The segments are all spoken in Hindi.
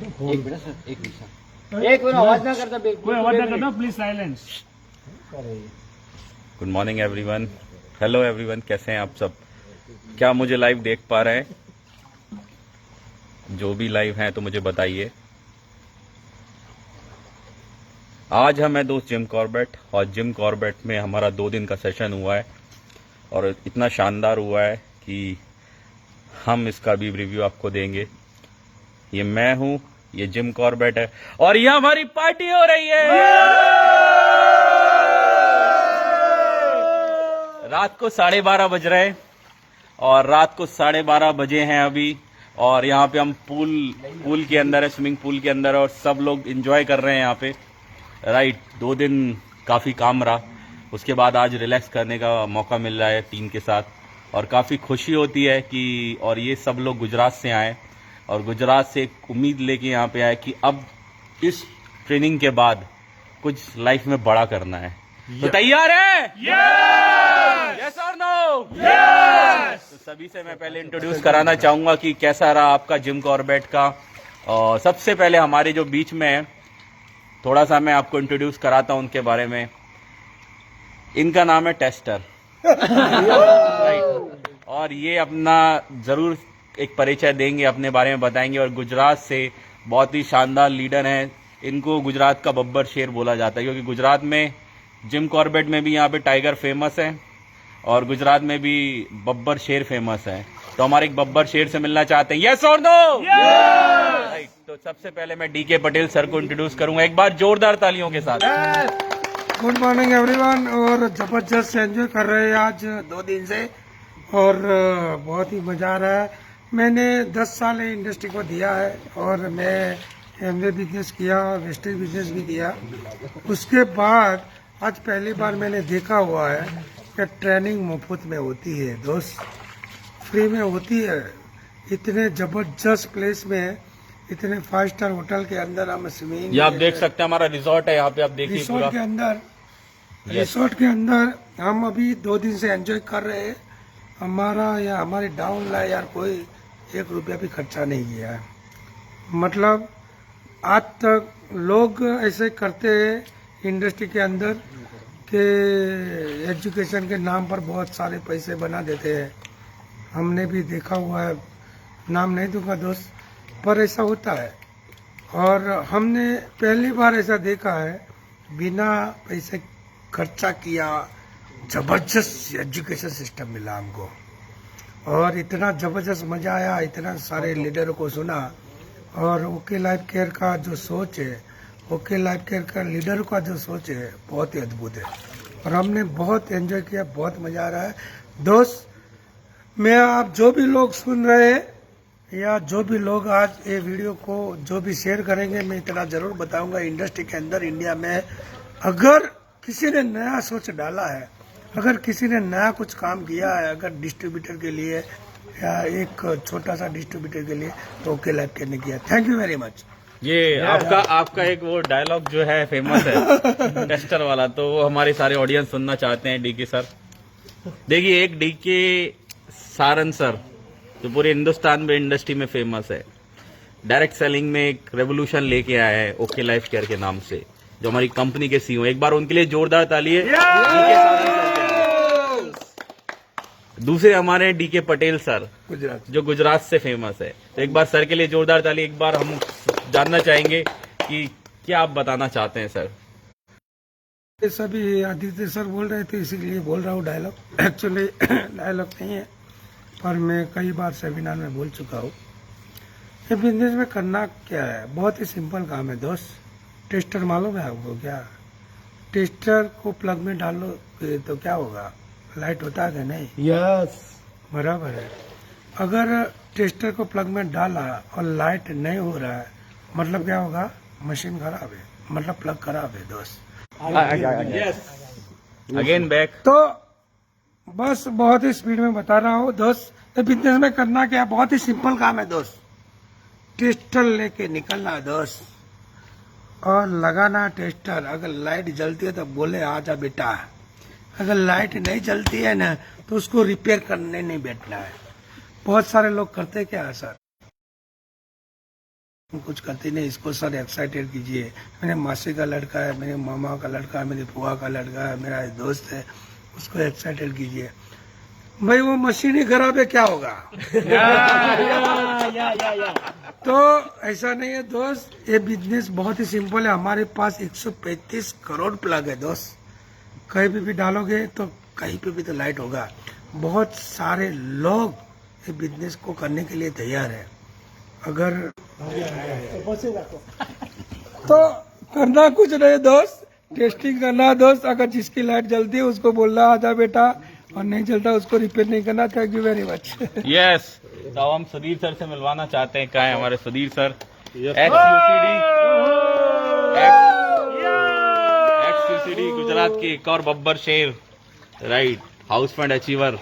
एक मिनट सर, एक मिनट सर, एक मिनट आवाज ना करता, कोई आवाज ना करना, please silence. Good morning everyone. Hello everyone, कैसे हैं आप सब? क्या मुझे लाइव देख पा रहे हैं? जो भी लाइव हैं तो मुझे बताइए। आज हम है दोस्त जिम कॉर्बेट, और जिम कॉर्बेट में हमारा 2 दिन का सेशन हुआ है और इतना शानदार हुआ है कि हम इसका भी रिव्यू आपको देंगे। ये मैं हूं, ये जिम कॉर्बेट है और ये हमारी पार्टी हो रही है। रात को 12:30 बज रहे हैं और रात को 12:30 बजे हैं अभी, और यहाँ पे हम पूल के अंदर है, स्विमिंग पूल के अंदर, और सब लोग एंजॉय कर रहे हैं यहाँ पे। राइट, 2 दिन काफ़ी काम रहा, उसके बाद आज रिलैक्स करने का मौका मिल रहा है टीम के साथ, और काफ़ी खुशी होती है कि और ये सब लोग गुजरात से आए और गुजरात से एक उम्मीद लेके यहाँ पे आए कि अब इस ट्रेनिंग के बाद कुछ लाइफ में बड़ा करना है। तो तैयार है? यस और नो? तो सभी से मैं पहले इंट्रोड्यूस कराना चाहूंगा कि कैसा रहा आपका जिम कॉर्बेट का। और सबसे पहले हमारे जो बीच में है, थोड़ा सा मैं आपको इंट्रोड्यूस कराता हूं उनके बारे में। इनका नाम है टेस्टर। राइट, और ये अपना जरूर एक परिचय देंगे, अपने बारे में बताएंगे, और गुजरात से बहुत ही शानदार लीडर हैं। इनको गुजरात का बब्बर शेर बोला जाता है, क्योंकि गुजरात में जिम कॉर्बेट में भी यहाँ पे टाइगर फेमस है और गुजरात में भी बब्बर शेर फेमस है। तो हमारे एक बब्बर शेर से मिलना चाहते हैं, यस और नो? राइट, तो सबसे पहले मैं डीके पटेल सर को इंट्रोड्यूस करूंगा, एक बार जोरदार तालियों के साथ। Good morning everyone. और जबरदस्त एंजॉय कर रहे हैं आज 2 दिन से, और बहुत ही मजा आ रहा है। मैंने 10 साल इंडस्ट्री को दिया है, और मैं एमवे बिजनेस किया और वेस्टेज बिजनेस भी किया। उसके बाद आज पहली बार मैंने देखा हुआ है कि ट्रेनिंग मुफ्त में होती है दोस्त, फ्री में होती है। इतने जबरदस्त प्लेस में, इतने 5 स्टार होटल के अंदर हम स्विमिंग, ये आप देख सकते हैं, हमारा रिजॉर्ट है यहाँ पे, आप देखिए पूरा रिसोर्ट के अंदर हम अभी 2 दिन से एंजॉय कर रहे हैं। हमारा या हमारे डाउन ला यार कोई 1 रुपया भी खर्चा नहीं किया है। मतलब आज तक लोग ऐसे करते हैं इंडस्ट्री के अंदर कि एजुकेशन के नाम पर बहुत सारे पैसे बना देते हैं। हमने भी देखा हुआ है, नाम नहीं दूंगा दोस्त, पर ऐसा होता है। और हमने पहली बार ऐसा देखा है, बिना पैसे खर्चा किया जबरदस्त एजुकेशन सिस्टम मिला हमको, और इतना जबरदस्त मजा आया। इतना सारे लीडरों को सुना, और ओके लाइफ केयर का जो सोच है, ओके लाइफ केयर का लीडरों का जो सोच है, बहुत ही अद्भुत है, और हमने बहुत एंजॉय किया, बहुत मजा आ रहा है दोस्त। मैं आप जो भी लोग सुन रहे हैं या जो भी लोग आज ये वीडियो को जो भी शेयर करेंगे, मैं इतना जरूर बताऊंगा, इंडस्ट्री के अंदर इंडिया में अगर किसी ने नया सोच डाला है, अगर किसी ने नया कुछ काम किया है, अगर डिस्ट्रीब्यूटर के लिए या एक छोटा सा डिस्ट्रीब्यूटर के लिए, तो ओके लाइफ केयर ने किया। Thank you very much. ये आपका एक वो डायलॉग जो है फेमस है टेस्टर वाला, तो वो हमारे सारे ऑडियंस सुनना चाहते हैं। डीके सर, देखिए, एक डीके सारन सर जो पूरे हिंदुस्तान में इंडस्ट्री में फेमस है, डायरेक्ट सेलिंग में एक रेवोल्यूशन लेके आया है ओके लाइफ केयर के नाम से, जो हमारी कंपनी के सीईओ। एक बार उनके लिए जोरदार ताली है। डीके सारन सर के लिए। दूसरे हमारे डीके पटेल सर, जो गुजरात से फेमस है, तो एक बार सर के लिए जोरदार ताली। एक बार हम जानना चाहेंगे कि क्या आप बताना चाहते हैं सर? ये सभी आदित्य सर बोल रहे थे, इसीलिए बोल रहा हूँ डायलॉग। एक्चुअली डायलॉग नहीं है, पर मैं कई बार सेमिनार में बोल चुका हूँ। ये बिजनेस में करना क्या है, बहुत ही सिंपल काम है दोस्त। टेस्टर मालूम है आपको क्या? टेस्टर को प्लग में डालो तो क्या होगा, लाइट होता है कि नहीं? यस, बराबर है। अगर टेस्टर को प्लग में डाला और लाइट नहीं हो रहा है, मतलब क्या होगा? मशीन खराब है, मतलब प्लग खराब है दोस्त। Again back. तो बस बहुत ही स्पीड में बता रहा हूँ दोस्त, तो बिजनेस में करना क्या, बहुत ही सिंपल काम है दोस्त। टेस्टर लेके निकलना दोस्त, और लगाना टेस्टर। अगर लाइट जलती है तो बोले आजा बेटा, अगर लाइट नहीं जलती है ना, तो उसको रिपेयर करने नहीं बैठना है। बहुत सारे लोग करते क्या है सर, कुछ करते नहीं, इसको सर एक्साइटेड कीजिए। मेरे मासी का लड़का है, मेरे मामा का लड़का है, मेरी बुआ का लड़का है, मेरा दोस्त है, उसको एक्साइटेड कीजिए। भाई वो मशीन ही खराब है, क्या होगा? तो ऐसा नहीं है दोस्त, ये बिजनेस बहुत ही सिंपल है। हमारे पास 135 करोड़ प्लग है दोस्त, कहीं पे भी डालोगे तो कहीं पे भी तो लाइट होगा। बहुत सारे लोग ये बिजनेस को करने के लिए तैयार है। अगर तो करना कुछ नहीं दोस्त, टेस्टिंग करना दोस्त। अगर जिसकी लाइट जलती है उसको बोलना आजा बेटा, और नहीं चलता उसको रिपेयर नहीं करना। Thank you very much. Yes, तो हम सुधीर सर से मिलवाना चाहते हैं। कहाँ है हमारे सुधीर सर? एक्स-यूसीडी गुजरात की एक और बब्बर शेर, राइट, हाउस फंड अचीवर।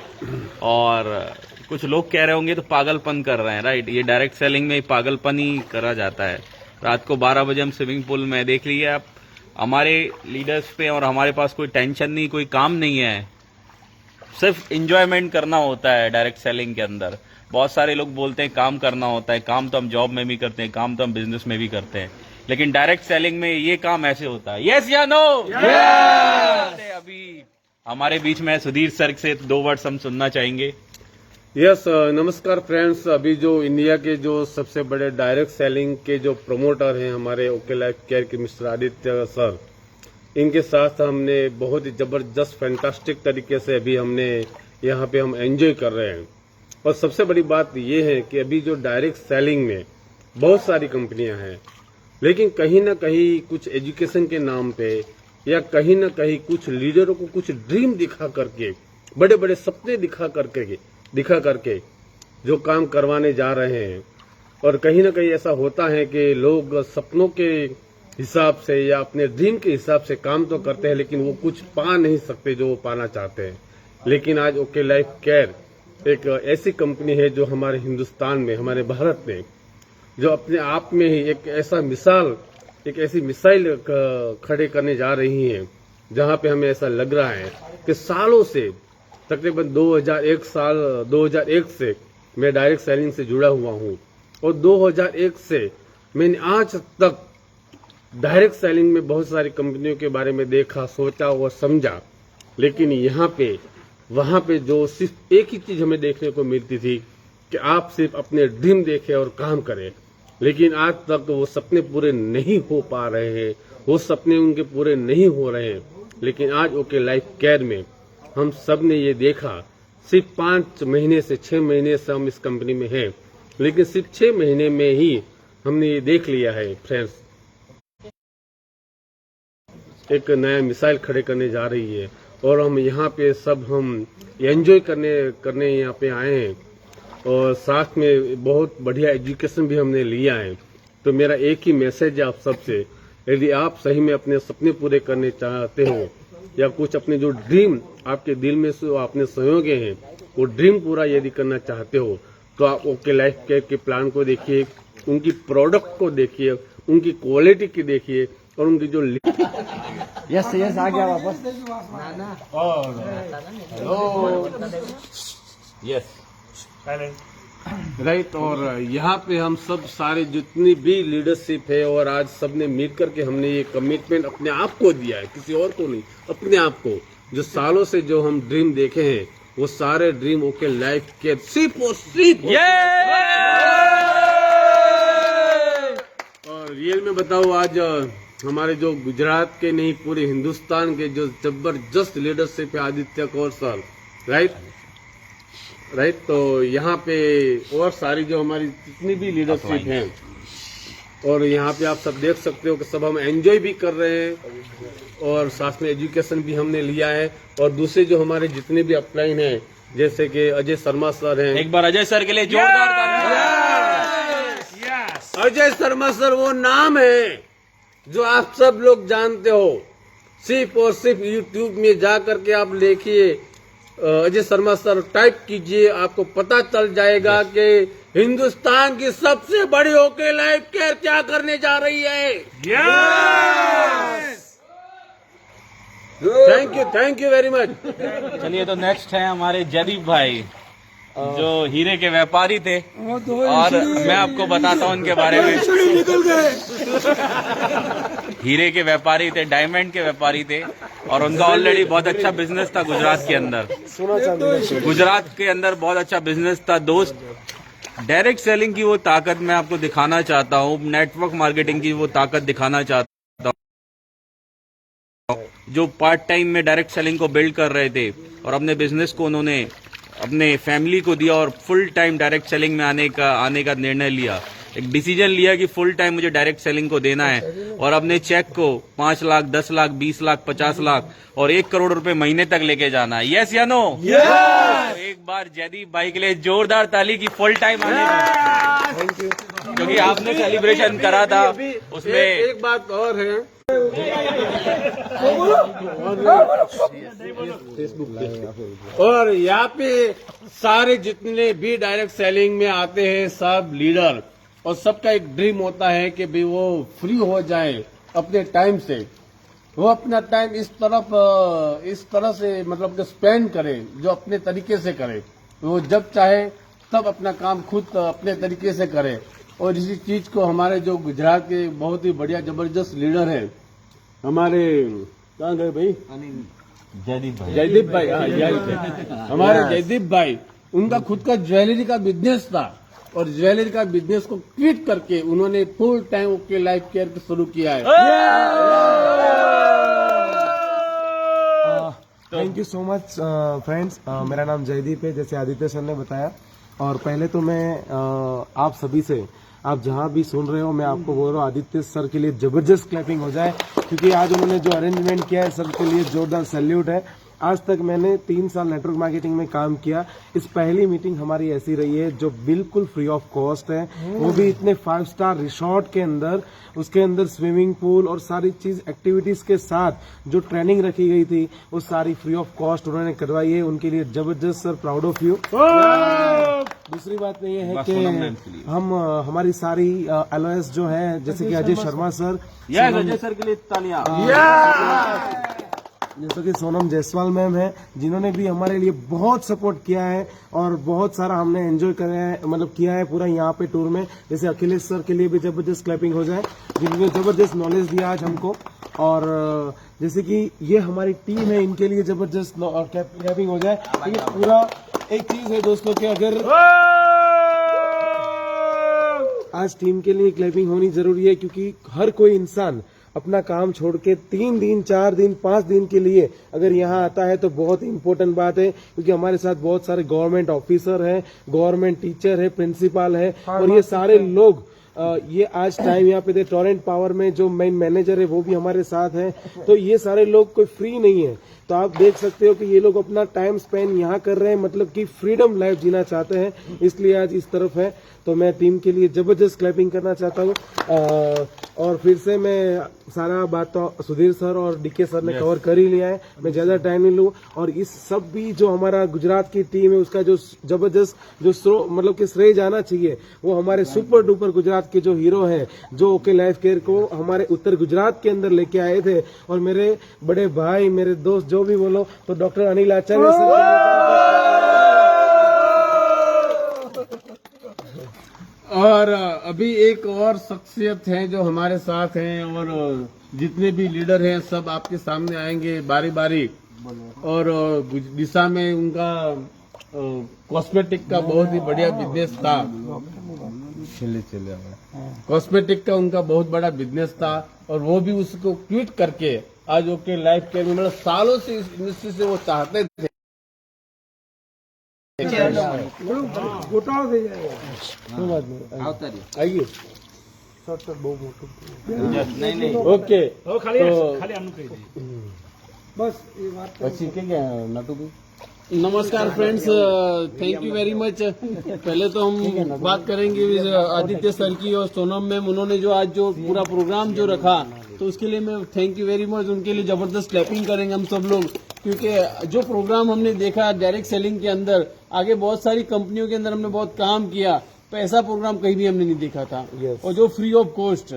और कुछ लोग कह रहे होंगे तो पागलपन कर रहे हैं, राइट। ये डायरेक्ट सेलिंग में पागलपन ही करा जाता है। रात को 12 बजे हम स्विमिंग पूल में, देख लीजिए आप, हमारे लीडर्स पे और हमारे पास कोई टेंशन नहीं, कोई काम नहीं है, सिर्फ इंजॉयमेंट करना होता है। डायरेक्ट सेलिंग के अंदर बहुत सारे लोग बोलते हैं काम करना होता है, काम तो हम जॉब में भी करते हैं, काम तो हम बिजनेस में भी करते हैं, लेकिन डायरेक्ट सेलिंग में ये काम ऐसे होता है। यस या नो? अभी हमारे बीच में सुधीर सर से 2 वर्ड्स हम सुनना चाहेंगे। यस, नमस्कार फ्रेंड्स। अभी जो इंडिया के जो सबसे बड़े डायरेक्ट सेलिंग के जो प्रमोटर हैं हमारे ओके लाइफ केयर के मिस्टर आदित्य सर, इनके साथ हमने बहुत ही जबरदस्त फैंटास्टिक तरीके से अभी हमने यहाँ पे हम एंजॉय कर रहे हैं। और सबसे बड़ी बात ये है कि अभी जो डायरेक्ट सेलिंग में बहुत सारी कंपनियां हैं, लेकिन कहीं ना कहीं कुछ एजुकेशन के नाम पे या कहीं ना कहीं कुछ लीडरों को कुछ ड्रीम दिखा करके, बड़े बड़े सपने दिखा करके जो काम करवाने जा रहे हैं। और कहीं ना कहीं ऐसा होता है कि लोग सपनों के हिसाब से या अपने ड्रीम के हिसाब से काम तो करते हैं, लेकिन वो कुछ पा नहीं सकते जो वो पाना चाहते हैं। लेकिन आज ओके लाइफ केयर एक ऐसी कंपनी है जो हमारे हिंदुस्तान में, हमारे भारत में, जो अपने आप में ही एक ऐसी मिसाइल खड़े करने जा रही है, जहां पे हमें ऐसा लग रहा है कि सालों से, तकरीबन 2001 से मैं डायरेक्ट सेलिंग से जुड़ा हुआ हूं, और 2001 से मैंने आज तक डायरेक्ट सेलिंग में बहुत सारी कंपनियों के बारे में देखा, सोचा और समझा। लेकिन वहां पे जो सिर्फ एक ही चीज हमें देखने को मिलती थी कि आप सिर्फ अपने ड्रीम देखें और काम करें, लेकिन आज तक वो सपने पूरे नहीं हो पा रहे हैं, वो सपने उनके पूरे नहीं हो रहे हैं। लेकिन आज ओके लाइफ केयर में हम सब ने ये देखा, सिर्फ 5 महीने से 6 महीने से हम इस कंपनी में हैं, लेकिन सिर्फ 6 महीने में ही हमने ये देख लिया है फ्रेंड्स, एक नया मिसाइल खड़े करने जा रही है। और हम यहाँ पे सब हम एंजॉय करने यहाँ पे आए हैं, और साथ में बहुत बढ़िया एजुकेशन भी हमने लिया है। तो मेरा एक ही मैसेज है आप सबसे, यदि आप सही में अपने सपने पूरे करने चाहते हो या कुछ अपने जो ड्रीम आपके दिल में से आपने संयोगे हैं, वो ड्रीम पूरा यदि करना चाहते हो, तो आप ओके लाइफ केयर के प्लान को देखिए, उनकी प्रोडक्ट को देखिए, उनकी क्वालिटी की देखिए, और उनकी जो यस आ गया वापस। Yes, right. और यहाँ पे हम सब सारे जितनी भी लीडरशिप है, और आज सबने मिल करके हमने ये कमिटमेंट अपने आप को दिया है, किसी और को नहीं, अपने आप को। जो सालों से जो हम ड्रीम देखे हैं, वो सारे ड्रीम ओके लाइफ के सिर्फ और सिर्फ। और रियल में बताओ, आज हमारे जो गुजरात के नहीं पूरे हिंदुस्तान के जो जबरदस्त लीडरशिप है आदित्य कौर सर, राइट। तो यहाँ पे और सारी जो हमारी जितनी भी लीडरशिप है, और यहाँ पे आप सब देख सकते हो कि सब हम एंजॉय भी कर रहे हैं, और साथ में एजुकेशन भी हमने लिया है। और दूसरे जो हमारे जितने भी अपलाइन हैं, जैसे कि अजय शर्मा सर हैं, एक बार अजय सर के लिए जोरदार अजय शर्मा सर वो नाम है जो आप सब लोग जानते हो। सिर्फ और सिर्फ यूट्यूब में जा करके आप देखिए, अजय शर्मा सर टाइप कीजिए, आपको पता चल जाएगा कि हिंदुस्तान की सबसे बड़ी ओके लाइफ केयर क्या करने जा रही है। Thank you very much. चलिए, तो नेक्स्ट है हमारे जयदीप भाई। जो हीरे के व्यापारी थे, वो दो और मैं आपको बताता हूँ उनके बारे में। निकल गए। हीरे के व्यापारी थे, डायमंड के व्यापारी थे, और उनका ऑलरेडी बहुत अच्छा बिजनेस था गुजरात के अंदर। गुजरात के अंदर बहुत अच्छा बिजनेस था दोस्त। डायरेक्ट सेलिंग की वो ताकत मैं आपको दिखाना चाहता हूँ, नेटवर्क मार्केटिंग की वो ताकत दिखाना चाहता हूँ। जो पार्ट टाइम में डायरेक्ट सेलिंग को बिल्ड कर रहे थे और अपने बिजनेस को उन्होंने अपने फैमिली को दिया और फुल टाइम डायरेक्ट सेलिंग में आने का निर्णय लिया। एक डिसीजन लिया कि फुल टाइम मुझे डायरेक्ट सेलिंग को देना है, और अपने चेक को 5 लाख, 10 लाख, 20 लाख, 50 लाख और 1 करोड़ रुपए महीने तक लेके जाना है। यस या नो? तो एक बार जयदीप भाई के लिए जोरदार ताली की फुल टाइम आने में, क्योंकि आपने सेलिब्रेशन करा था उसमें। एक बात और है, और यहाँ पे सारे जितने भी डायरेक्ट सेलिंग में आते हैं सब लीडर, और सबका एक ड्रीम होता है कि भी वो फ्री हो जाए अपने टाइम से, वो अपना टाइम इस तरह से मतलब कि स्पेंड करे जो अपने तरीके से करे, वो जब चाहे तब अपना काम खुद अपने तरीके से करे। और इसी चीज को हमारे जो गुजरात के बहुत ही बढ़िया जबरदस्त लीडर हैं हमारे, कहाँ गए भाई? जयदीप भाई, हाँ हमारे जयदीप भाई, उनका खुद का ज्वेलरी का बिजनेस था, और ज्वेलरी का बिजनेस को क्विट करके उन्होंने full time okay life care शुरू किया है। Thank you so much friends. मेरा नाम जयदीप है, जैसे आदित्य सर ने बताया। और पहले तो मैं आप सभी से, आप जहां भी सुन रहे हो, मैं आपको बोल रहा हूँ आदित्य सर के लिए जबरदस्त क्लैपिंग हो जाए, क्योंकि आज उन्होंने जो अरेंजमेंट किया है सर के लिए जोरदार सैल्यूट है। आज तक मैंने 3 साल नेटवर्क मार्केटिंग में काम किया। इस पहली मीटिंग हमारी ऐसी रही है जो बिल्कुल फ्री ऑफ कॉस्ट है, वो भी इतने 5 स्टार रिसोर्ट के अंदर, उसके अंदर स्विमिंग पूल और सारी चीज एक्टिविटीज के साथ जो ट्रेनिंग रखी गई थी वो सारी फ्री ऑफ कॉस्ट उन्होंने करवाई है। उनके लिए जबरदस्त सर, प्राउड ऑफ यू। दूसरी बात ये है कि हम हमारी सारी एलओएस जो है, जैसे कि अजय शर्मा सर, अजय सर के लिए तालियां। जैसे कि सोनम जायसवाल मैम है, जिन्होंने भी हमारे लिए बहुत सपोर्ट किया है और बहुत सारा हमने एंजॉय करा है, मतलब किया है पूरा यहाँ पे टूर में। जैसे अखिलेश सर के लिए भी जबरदस्त क्लैपिंग हो जाए, जिन्होंने जबरदस्त नॉलेज दिया आज हमको। और जैसे कि ये हमारी टीम है, इनके लिए जबरदस्त क्लैपिंग हो जाए। ये पूरा एक चीज है दोस्तों कि अगर आज टीम के लिए क्लैपिंग होनी जरूरी है, क्योंकि हर कोई इंसान अपना काम छोड़ के 3 दिन, 4 दिन, 5 दिन के लिए अगर यहाँ आता है तो बहुत इंपॉर्टेंट बात है, क्योंकि हमारे साथ बहुत सारे गवर्नमेंट ऑफिसर हैं, गवर्नमेंट टीचर है, प्रिंसिपल है, और ये सारे लोग ये आज टाइम यहाँ पे थे। टोरेंट पावर में जो मेन मैनेजर है वो भी हमारे साथ है। तो ये सारे लोग कोई फ्री नहीं है, तो आप देख सकते हो कि ये लोग अपना टाइम स्पेंड यहाँ कर रहे हैं, मतलब कि फ्रीडम लाइफ जीना चाहते हैं, इसलिए आज इस तरफ है। तो मैं टीम के लिए जबरदस्त क्लैपिंग करना चाहता हूँ। और फिर से मैं सारा बात तो सुधीर सर और डीके सर ने कवर कर ही लिया है, मैं ज्यादा टाइम नहीं लूँ। और इस सब भी जो हमारा गुजरात की टीम है उसका जो जबरदस्त जो मतलब कि श्रेय जाना चाहिए वो हमारे सुपर डुपर गुजरात के जो हीरो हैं, जो ओके लाइफ केयर को हमारे उत्तर गुजरात के अंदर लेके आए थे। और मेरे बड़े भाई, मेरे दोस्त, जो भी बोलो, तो डॉक्टर अनिल आचार्य सर। और अभी एक और शख्सियत है जो हमारे साथ हैं, और जितने भी लीडर हैं सब आपके सामने आएंगे बारी बारी। और दिशा में उनका कॉस्मेटिक का बहुत ही बढ़िया बिजनेस था, कॉस्मेटिक का उनका बहुत बड़ा बिजनेस था, और वो भी उसको क्विट करके आज ओके लाइफ केयर में, मतलब सालों से इस इंडस्ट्री से वो चाहते थे। गोटाओ दे जाएगा, कोई बात नहीं, आइए। नहीं ओके, खाली आमનું કહી દે बस ये बात પછી કે નટુ ભાઈ। नमस्कार friends, thank you very much. पहले तो हम बात करेंगे आदित्य सर की और सोनम मैम, उन्होंने जो आज जो पूरा प्रोग्राम जो रखा, तो उसके लिए मैं थैंक यू वेरी मच। उनके लिए जबरदस्त क्लैपिंग करेंगे हम सब लोग, क्योंकि जो प्रोग्राम हमने देखा डायरेक्ट सेलिंग के अंदर, आगे बहुत सारी कंपनियों के अंदर हमने बहुत काम किया, तो ऐसा प्रोग्राम कहीं भी हमने नहीं देखा था। और जो फ्री ऑफ कॉस्ट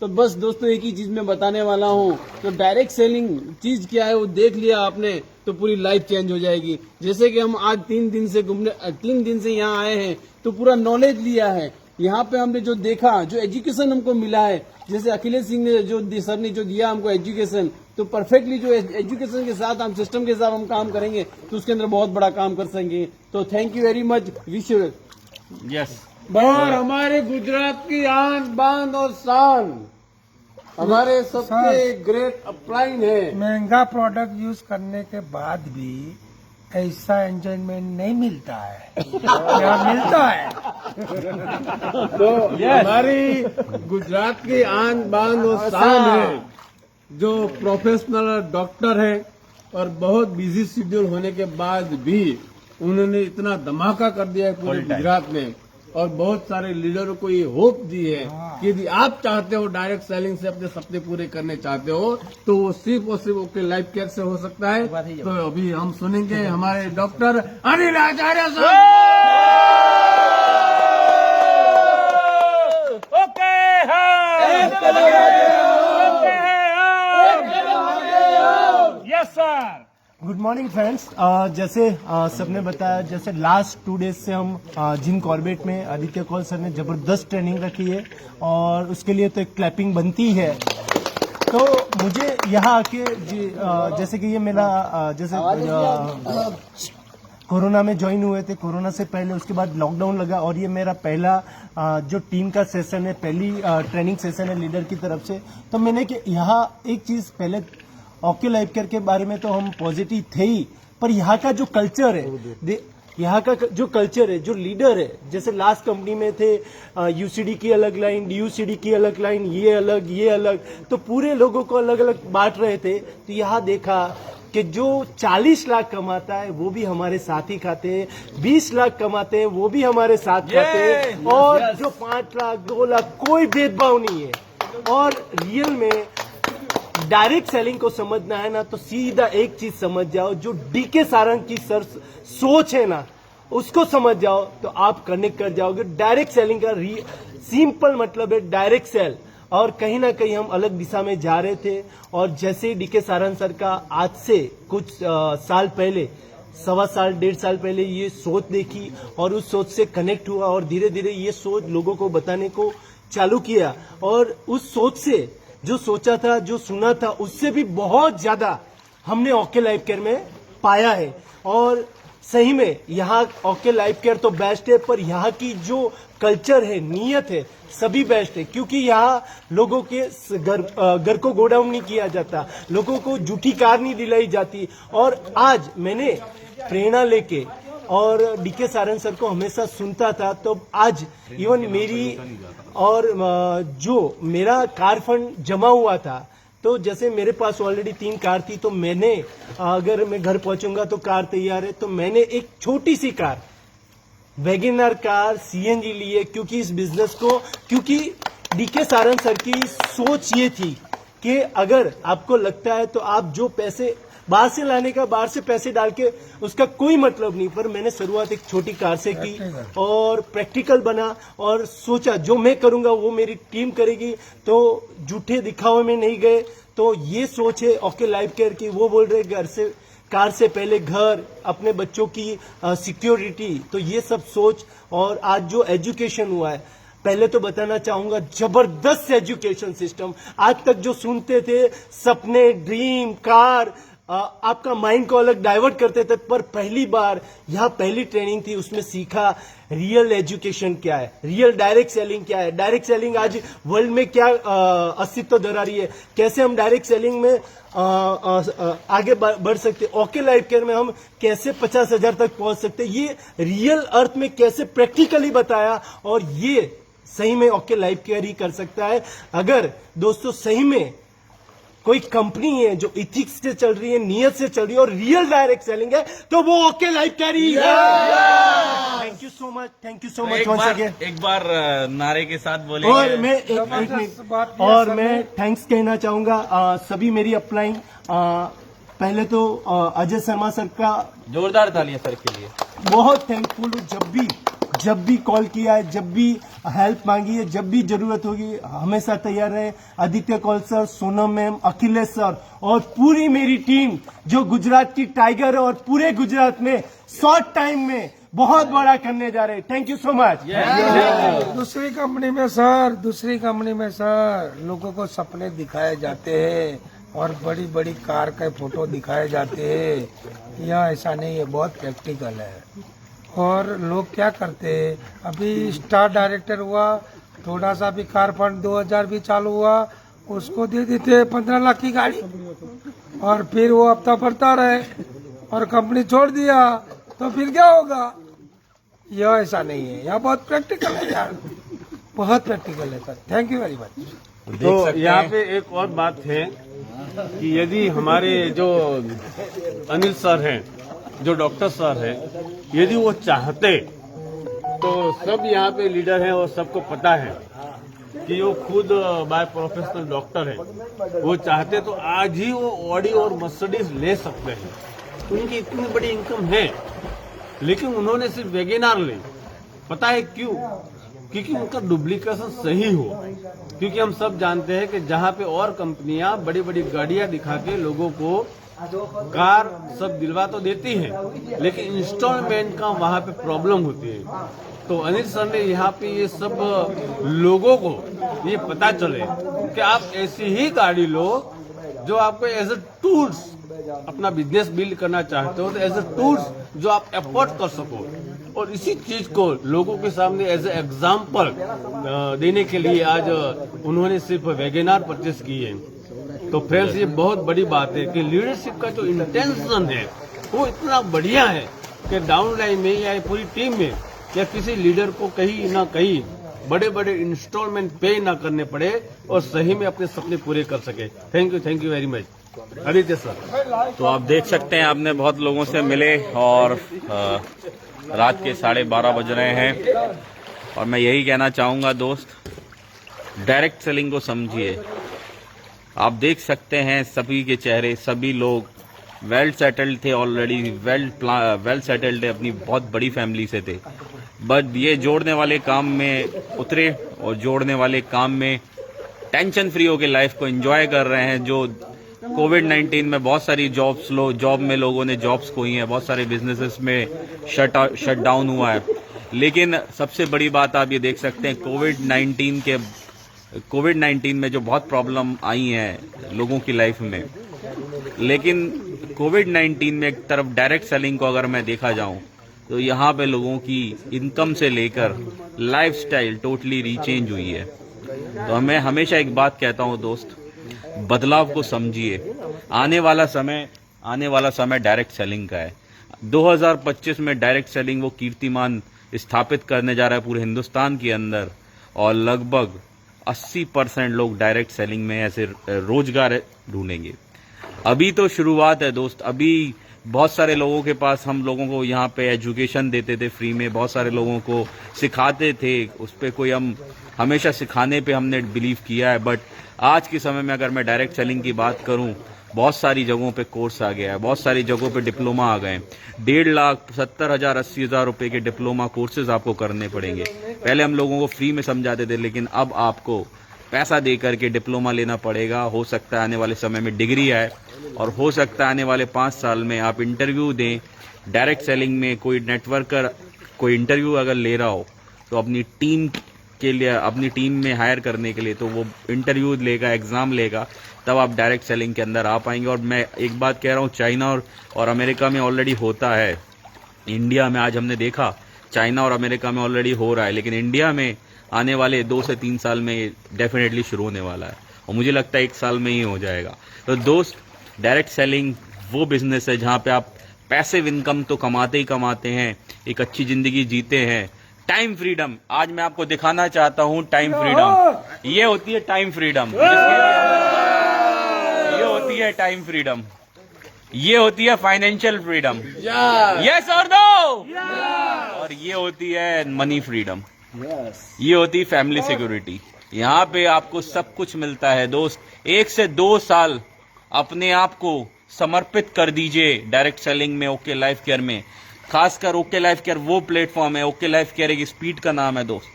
तो बस दोस्तों एक ही चीज मैं बताने वाला हूँ, तो डायरेक्ट सेलिंग चीज क्या है वो देख लिया आपने तो पूरी लाइफ चेंज हो जाएगी। जैसे कि हम आज 3 दिन से यहाँ आए हैं तो पूरा नॉलेज लिया है। यहाँ पे हमने जो देखा, जो एजुकेशन हमको मिला है, जैसे अखिलेश सिंह ने जो सर ने जो दिया हमको एजुकेशन, तो परफेक्टली जो एजुकेशन के साथ हम सिस्टम के साथ हम काम करेंगे तो उसके अंदर बहुत बड़ा काम कर सकेंगे। तो thank you very much, wish you. Yes, और हमारे गुजरात की आन बान और शान हमारे सबसे ग्रेट अपलाइन है। महंगा प्रोडक्ट यूज करने के बाद भी ऐसा एंजॉयमेंट नहीं मिलता है। यहाँ मिलता है। तो हमारी गुजरात की आन बान और शान है, जो प्रोफेशनल डॉक्टर है और बहुत बिजी शेड्यूल होने के बाद भी उन्होंने इतना धमाका कर दिया है पूरे गुजरात में, और बहुत सारे लीडरों को ये होप दी है कि यदि आप चाहते हो डायरेक्ट सेलिंग से अपने सपने पूरे करने चाहते हो तो वो सिर्फ और सिर्फ ओके लाइफ केयर से हो सकता है। तो अभी हम सुनेंगे हमारे डॉक्टर अनिल आचार्य साहब। Yes sir. Good morning friends. जैसे सबने बताया, जैसे लास्ट 2 डेज से हम जिम कॉर्बेट में आदित्य कौल सर ने जबरदस्त ट्रेनिंग रखी है और उसके लिए तो एक क्लैपिंग बनती है। तो मुझे यहाँ आके जैसे कि ये मेरा कोरोना में ज्वाइन हुए थे, कोरोना से पहले, उसके बाद लॉकडाउन लगा और ये मेरा पहला जो टीम का सेशन है, पहली ट्रेनिंग सेशन है लीडर की तरफ से। तो मैंने कि यहाँ एक चीज पहले ओके लाइफ केयर के बारे में तो हम पॉजिटिव थे ही, पर यहाँ का जो कल्चर है, यहाँ का जो कल्चर है, जो लीडर है, जैसे लास्ट कंपनी में थे यूसीडी की अलग लाइन, डीयूसीडी की अलग लाइन, ये अलग, तो पूरे लोगों को अलग अलग बांट रहे थे। तो यहाँ देखा कि जो 40 लाख कमाता है वो भी हमारे साथ ही खाते हैं, 20 लाख कमाते हैं वो भी हमारे साथ खाते हैं, और जो 5 लाख 2 लाख कोई भेदभाव नहीं है। और रियल में डायरेक्ट सेलिंग को समझना है ना, तो सीधा एक चीज समझ जाओ, जो डीके सारंग की सोच है ना, उसको समझ जाओ तो आप कनेक्ट कर जाओगे। डायरेक्ट सेलिंग का सिंपल मतलब है डायरेक्ट सेल, और कहीं ना कहीं हम अलग दिशा में जा रहे थे। और जैसे डीके सारंग सर का आज से कुछ साल पहले, 1.25 साल 1.5 साल पहले ये सोच देखी और उस सोच से कनेक्ट हुआ और धीरे धीरे ये सोच लोगों को बताने को चालू किया, और उस सोच से जो सोचा था, जो सुना था, उससे भी बहुत ज्यादा हमने ओके लाइफ केयर में पाया है। और सही में यहाँ ओके लाइफ केयर तो बेस्ट है, पर यहाँ की जो कल्चर है, नीयत है, सभी बेस्ट है। क्योंकि यहाँ लोगों के घर को गोडाउन नहीं किया जाता, लोगों को झूठी कार नहीं दिलाई जाती। और आज मैंने प्रेरणा लेके और डीके सारंग सर को हमेशा सुनता था, तो आज इवन मेरी और जो मेरा कार फंड जमा हुआ था, तो जैसे मेरे पास ऑलरेडी 3 कार थी, तो मैंने अगर मैं घर पहुंचूंगा तो कार तैयार है, तो मैंने एक छोटी सी कार, वैगनर कार सीएनजी ली है। क्योंकि इस बिजनेस को, क्योंकि डीके सारंग सर की सोच ये थी कि अगर आपको लगता है तो आप जो पैसे बाहर से लाने का, बाहर से पैसे डाल के उसका कोई मतलब नहीं। पर मैंने शुरुआत एक छोटी कार से की और प्रैक्टिकल बना और सोचा जो मैं करूंगा वो मेरी टीम करेगी, तो झूठे दिखावे में नहीं गए। तो ये सोच है ओके लाइफ केयर की। वो बोल रहे घर से, कार से पहले घर, अपने बच्चों की सिक्योरिटी, तो ये सब सोच। और आज जो एजुकेशन हुआ है, पहले तो बताना चाहूंगा, जबरदस्त एजुकेशन सिस्टम। आज तक जो सुनते थे सपने, ड्रीम, कार, आपका माइंड को अलग डाइवर्ट करते थे, पर पहली बार यहाँ पहली ट्रेनिंग थी, उसमें सीखा रियल एजुकेशन क्या है, रियल डायरेक्ट सेलिंग क्या है, डायरेक्ट सेलिंग आज वर्ल्ड में क्या अस्तित्व धरा रही है, कैसे हम डायरेक्ट सेलिंग में आगे बढ़ सकते, ओके लाइफ केयर में हम कैसे 50,000 तक पहुंच सकते, ये रियल अर्थ में कैसे प्रैक्टिकली बताया। और ये सही में ओके लाइफ केयर ही कर सकता है। अगर दोस्तों सही में कोई कंपनी है जो इथिक्स से चल रही है, नियत से चल रही है और रियल डायरेक्ट सेलिंग है, तो वो ओके लाइफ केयर ही है। Thank you so much, thank you so much once again. एक बार नारे के साथ बोले। और मैं एक मिनट और मैं थैंक्स कहना चाहूंगा सभी मेरी अपलाइन, पहले तो अजय शर्मा सर का जोरदार तालियां सर के लिए। बहुत थैंकफुल हूँ। जब भी जब भी कॉल किया है, जब भी हेल्प मांगी है, जब भी जरूरत होगी हमेशा तैयार है। Aditya Kaul sir, Sonam ma'am, Akhilesh sir और पूरी मेरी टीम जो गुजरात की टाइगर है और पूरे गुजरात में शॉर्ट टाइम में बहुत बड़ा करने जा रहे हैं। Thank you so much. दूसरी कंपनी में सर लोगों को सपने दिखाए जाते हैं और बड़ी बड़ी कार के फोटो दिखाए जाते हैं। यह ऐसा नहीं है, बहुत प्रैक्टिकल है। और लोग क्या करते हैं, अभी स्टार डायरेक्टर हुआ, थोड़ा सा भी कार फंड 2000 भी चालू हुआ, उसको दे देते 15 लाख की गाड़ी और फिर वो हफ्ता भरता रहे और कंपनी छोड़ दिया तो फिर क्या होगा। यह ऐसा नहीं है, यह बहुत प्रैक्टिकल है यार, बहुत प्रैक्टिकल है sir. Thank you very much. तो यहाँ पे एक और बात है कि यदि हमारे जो अनिल सर हैं, जो डॉक्टर सर हैं, यदि वो चाहते तो सब यहाँ पे लीडर हैं और सबको पता है कि वो खुद बाय प्रोफेशनल डॉक्टर है। वो चाहते तो आज ही वो ऑडी और मर्सिडीज ले सकते हैं, उनकी इतनी बड़ी इनकम है, लेकिन उन्होंने सिर्फ वैगनआर ली। पता है क्यों? क्योंकि उनका डुप्लीकेशन सही हो। क्योंकि हम सब जानते हैं कि जहाँ पे और कंपनियां बड़ी बड़ी गाड़ियां दिखा के लोगों को कार सब दिलवा तो देती है, लेकिन इंस्टॉलमेंट का वहाँ पे प्रॉब्लम होती है। तो अनिल सर ने यहाँ पे ये सब लोगों को ये पता चले कि आप ऐसी ही गाड़ी लो जो आपको एज ए टूल्स अपना बिजनेस बिल्ड करना चाहते हो, तो एज ए टूल्स जो आप अफोर्ड कर सको। और इसी चीज को लोगों के सामने एज ए एग्जाम्पल देने के लिए आज उन्होंने सिर्फ वैगनआर परचेस की है। तो फ्रेंड्स, ये बहुत बड़ी बात है कि लीडरशिप का जो इंटेंशन है वो इतना बढ़िया है कि डाउन लाइन में या पूरी टीम में या किसी लीडर को कहीं ना कहीं बड़े बड़े इंस्टॉलमेंट पे ना करने पड़े और सही में अपने सपने पूरे कर सके। Thank you very much Aditya sir. तो आप देख सकते हैं, आपने बहुत लोगों से मिले और रात के 12:30 बज रहे हैं और मैं यही कहना चाहूंगा दोस्त, डायरेक्ट सेलिंग को समझिए। आप देख सकते हैं सभी के चेहरे, सभी लोग वेल सेटल्ड थे ऑलरेडी, वेल सेटल्ड थे, अपनी बहुत बड़ी फैमिली से थे, बट ये जोड़ने वाले काम में उतरे और जोड़ने वाले काम में टेंशन फ्री होकर लाइफ को एंजॉय कर रहे हैं। जो कोविड-19 में बहुत सारी जॉब में लोगों ने जॉब्स खोई हैं, बहुत सारे बिजनेसेस में शट डाउन हुआ है। लेकिन सबसे बड़ी बात आप ये देख सकते हैं, कोविड-19 में जो बहुत प्रॉब्लम आई हैं लोगों की लाइफ में, लेकिन कोविड-19 में एक तरफ डायरेक्ट सेलिंग को अगर मैं देखा जाऊं तो यहाँ पे लोगों की इनकम से लेकर लाइफस्टाइल टोटली रीचेंज हुई है। तो मैं हमेशा एक बात कहता हूँ दोस्त, बदलाव को समझिए। आने वाला समय डायरेक्ट सेलिंग का है। 2025 में डायरेक्ट सेलिंग वो कीर्तिमान स्थापित करने जा रहा है पूरे हिंदुस्तान के अंदर और लगभग 80% लोग डायरेक्ट सेलिंग में ऐसे रोजगार ढूंढेंगे। अभी तो शुरुआत है दोस्त, अभी बहुत सारे लोगों के पास, हम लोगों को यहाँ पे एजुकेशन देते थे फ्री में, बहुत सारे लोगों को सिखाते थे, उस पर कोई हम हमेशा सिखाने पे हमने बिलीव किया है। बट आज के समय में अगर मैं डायरेक्ट सेलिंग की बात करूं, बहुत सारी जगहों पे कोर्स आ गया है, बहुत सारी जगहों पे डिप्लोमा आ गए। 1.5 लाख 70,000 80,000 रुपए के डिप्लोमा कोर्सेज आपको करने पड़ेंगे। पहले हम लोगों को फ्री में समझाते थे, लेकिन अब आपको पैसा दे करके डिप्लोमा लेना पड़ेगा। हो सकता है आने वाले समय में डिग्री आए और हो सकता है आने वाले 5 साल में आप इंटरव्यू दें। डायरेक्ट सेलिंग में कोई नेटवर्कर कोई इंटरव्यू अगर ले रहा हो तो अपनी टीम के लिए, अपनी टीम में हायर करने के लिए, तो वो इंटरव्यू लेगा, एग्जाम लेगा, तब आप डायरेक्ट सेलिंग के अंदर आ पाएंगे। और मैं एक बात कह रहा हूँ, चाइना और अमेरिका में ऑलरेडी होता है। इंडिया में आज हमने देखा चाइना और अमेरिका में ऑलरेडी हो रहा है, लेकिन इंडिया में आने वाले 2 से 3 साल में डेफिनेटली शुरू होने वाला है और मुझे लगता है 1 साल में ही हो जाएगा। तो दोस्त, डायरेक्ट सेलिंग वो बिजनेस है जहां पे आप पैसिव इनकम तो कमाते ही कमाते हैं, एक अच्छी जिंदगी जीते हैं। टाइम फ्रीडम, आज मैं आपको दिखाना चाहता हूं टाइम फ्रीडम। ये होती है टाइम फ्रीडम, ये होती है टाइम फ्रीडम, ये होती है फाइनेंशियल फ्रीडम, यस और नो, और ये होती है मनी फ्रीडम, ये होती है फैमिली सिक्योरिटी। यहाँ पे आपको सब कुछ मिलता है दोस्त। 1 से 2 साल अपने आप को समर्पित कर दीजिए डायरेक्ट सेलिंग में, ओके लाइफ केयर में। खासकर ओके लाइफ केयर वो प्लेटफॉर्म है। ओके लाइफ केयर एक स्पीड का नाम है दोस्त।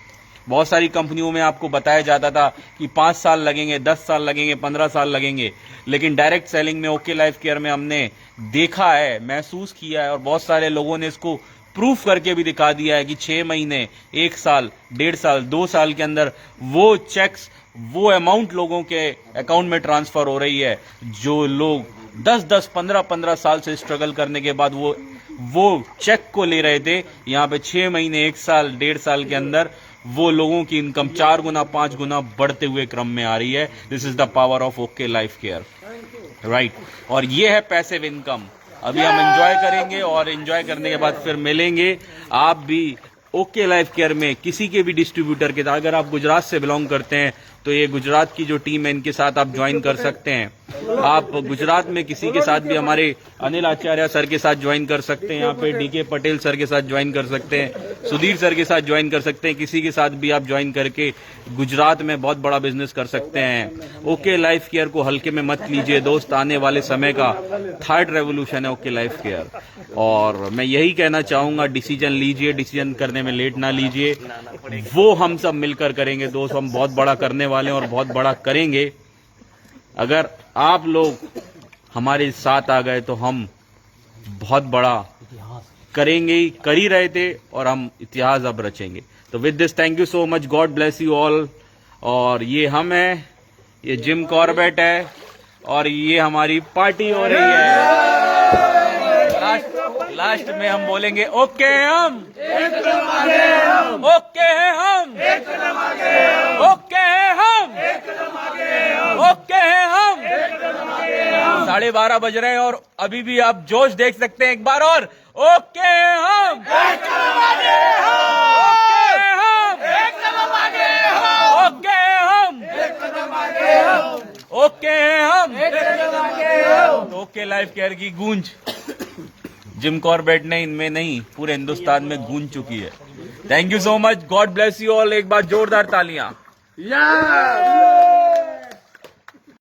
बहुत सारी कंपनियों में आपको बताया जाता था कि 5 साल लगेंगे, 10 साल लगेंगे, 15 साल लगेंगे, लेकिन डायरेक्ट सेलिंग में ओके लाइफ केयर में हमने देखा है, महसूस किया है और बहुत सारे लोगों ने इसको प्रूफ करके भी दिखा दिया है कि 6 महीने, 1 साल, 1.5 साल, 2 साल के अंदर वो चेक्स, वो अमाउंट लोगों के अकाउंट में ट्रांसफर हो रही है जो लोग 10-10, 15-15 साल से स्ट्रगल करने के बाद वो चेक को ले रहे थे। यहाँ पे 6 महीने, 1 साल, 1.5 साल के अंदर वो लोगों की इनकम 4 गुना, 5 गुना बढ़ते हुए क्रम में आ रही है। This is the power of okay life care, right. और ये है पैसिव इनकम। अभी हम एंजॉय करेंगे और एंजॉय करने के बाद फिर मिलेंगे। आप भी ओके लाइफ केयर में किसी के भी डिस्ट्रीब्यूटर के साथ, अगर आप गुजरात से बिलोंग करते हैं तो ये गुजरात की जो टीम है इनके साथ आप ज्वाइन कर सकते हैं। आप गुजरात में किसी के साथ भी हमारे अनिल आचार्य सर के साथ ज्वाइन कर सकते हैं, यहाँ पे डीके पटेल सर के साथ ज्वाइन कर सकते हैं, सुधीर सर के साथ ज्वाइन कर सकते हैं। किसी के साथ भी आप ज्वाइन करके गुजरात में बहुत बड़ा बिजनेस कर सकते हैं। ओके लाइफ केयर को हल्के में मत लीजिए दोस्त, आने वाले समय का थर्ड रेवोल्यूशन है ओके लाइफ केयर। और मैं यही कहना चाहूंगा, डिसीजन लीजिए, डिसीजन करने में लेट ना लीजिए, वो हम सब मिलकर करेंगे दोस्त। हम बहुत बड़ा करने वाले हैं और बहुत बड़ा करेंगे। अगर आप लोग हमारे साथ आ गए तो हम बहुत बड़ा करेंगे, कर ही रहे थे और हम इतिहास अब रचेंगे। तो with this thank you so much, God bless you all. और ये हम है, ये जिम कॉर्बेट है और ये हमारी पार्टी हो रही है। लास्ट में हम बोलेंगे ओके हम, ओके हम, ओके हम, ओके हम। 12:30 बज रहे हैं और अभी भी आप जोश देख सकते हैं एक बार और। ओके हम, ओके हम, ओके हम, ओके हम। ओके लाइफ केयर की गूंज जिम कॉर्बेट ने इनमें नहीं, पूरे हिंदुस्तान में गूंज चुकी है। Thank you so much, God bless you all. एक बार जोरदार तालियां।